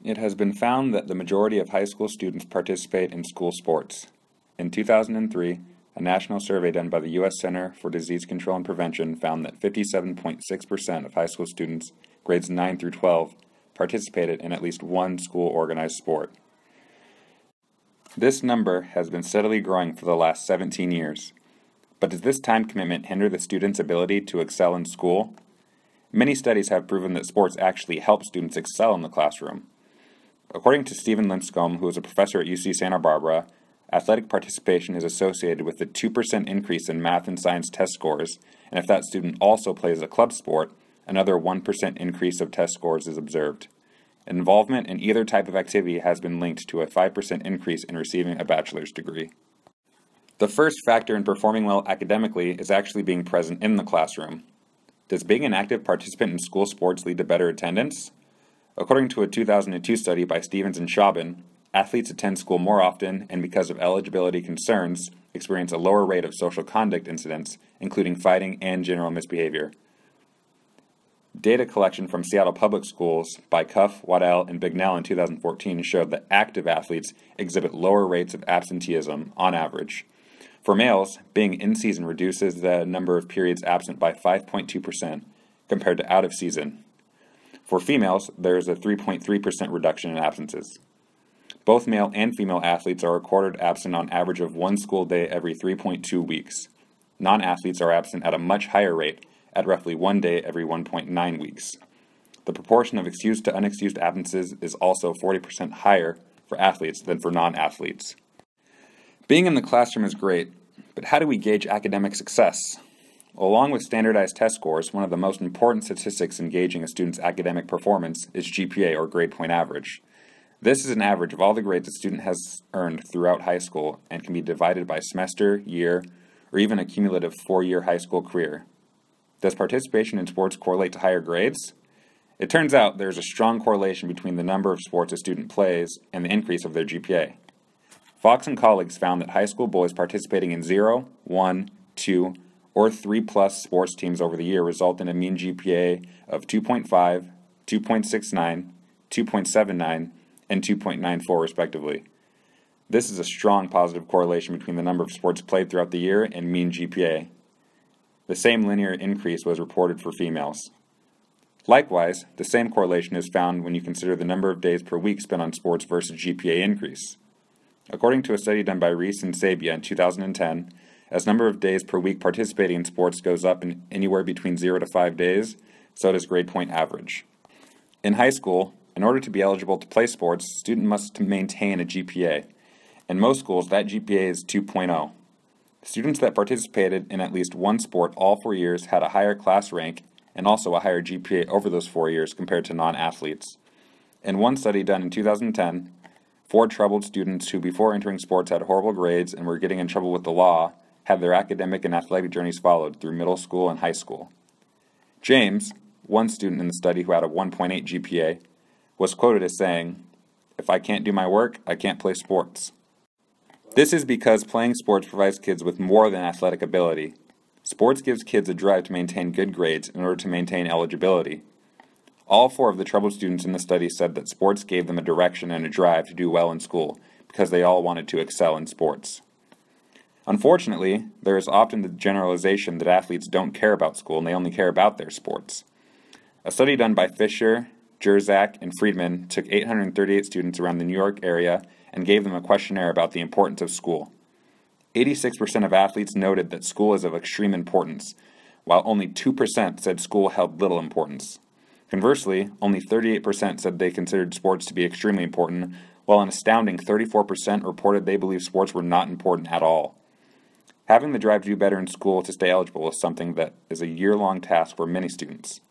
It has been found that the majority of high school students participate in school sports. In 2003, a national survey done by the U.S. Center for Disease Control and Prevention found that 57.6% of high school students, grades 9 through 12, participated in at least one school-organized sport. This number has been steadily growing for the last 17 years. But does this time commitment hinder the student's ability to excel in school? Many studies have proven that sports actually help students excel in the classroom. According to Stephen Linscomb, who is a professor at UC Santa Barbara, athletic participation is associated with a 2% increase in math and science test scores, and if that student also plays a club sport, another 1% increase of test scores is observed. Involvement in either type of activity has been linked to a 5% increase in receiving a bachelor's degree. The first factor in performing well academically is actually being present in the classroom. Does being an active participant in school sports lead to better attendance? According to a 2002 study by Stevens and Chauvin, athletes attend school more often and because of eligibility concerns, experience a lower rate of social conduct incidents, including fighting and general misbehavior. Data collection from Seattle Public Schools by Cuff, Waddell, and Bignell in 2014 showed that active athletes exhibit lower rates of absenteeism on average. For males, being in season reduces the number of periods absent by 5.2% compared to out of season. For females, there is a 3.3% reduction in absences. Both male and female athletes are recorded absent on average of one school day every 3.2 weeks. Non-athletes are absent at a much higher rate, at roughly 1 day every 1.9 weeks. The proportion of excused to unexcused absences is also 40% higher for athletes than for non-athletes. Being in the classroom is great, but how do we gauge academic success? Along with standardized test scores, one of the most important statistics in gauging a student's academic performance is GPA, or grade point average. This is an average of all the grades a student has earned throughout high school and can be divided by semester, year, or even a cumulative 4-year high school career. Does participation in sports correlate to higher grades? It turns out there is a strong correlation between the number of sports a student plays and the increase of their GPA. Fox and colleagues found that high school boys participating in 0, 1, 2, or 3+ sports teams over the year result in a mean GPA of 2.5, 2.69, 2.79, and 2.94 respectively. This is a strong positive correlation between the number of sports played throughout the year and mean GPA. The same linear increase was reported for females. Likewise, the same correlation is found when you consider the number of days per week spent on sports versus GPA increase. According to a study done by Reese and Sabia in 2010, as number of days per week participating in sports goes up in anywhere between 0 to 5 days, so does grade point average. In high school, in order to be eligible to play sports, a student must maintain a GPA. In most schools, that GPA is 2.0. Students that participated in at least one sport all 4 years had a higher class rank and also a higher GPA over those 4 years compared to non-athletes. In one study done in 2010, 4 troubled students who before entering sports had horrible grades and were getting in trouble with the law had their academic and athletic journeys followed through middle school and high school. James, one student in the study who had a 1.8 GPA, was quoted as saying, "If I can't do my work, I can't play sports." This is because playing sports provides kids with more than athletic ability. Sports gives kids a drive to maintain good grades in order to maintain eligibility. All 4 of the troubled students in the study said that sports gave them a direction and a drive to do well in school because they all wanted to excel in sports. Unfortunately, there is often the generalization that athletes don't care about school and they only care about their sports. A study done by Fisher, Jerzak, and Friedman took 838 students around the New York area and gave them a questionnaire about the importance of school. 86% of athletes noted that school is of extreme importance, while only 2% said school held little importance. Conversely, only 38% said they considered sports to be extremely important, while an astounding 34% reported they believed sports were not important at all. Having the drive to do better in school to stay eligible is something that is a year-long task for many students.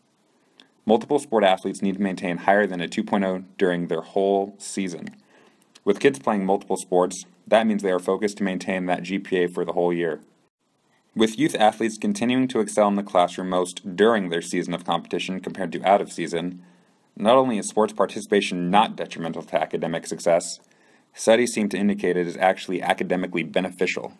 Multiple sport athletes need to maintain higher than a 2.0 during their whole season. With kids playing multiple sports, that means they are focused to maintain that GPA for the whole year. With youth athletes continuing to excel in the classroom most during their season of competition compared to out of season, not only is sports participation not detrimental to academic success, studies seem to indicate it is actually academically beneficial.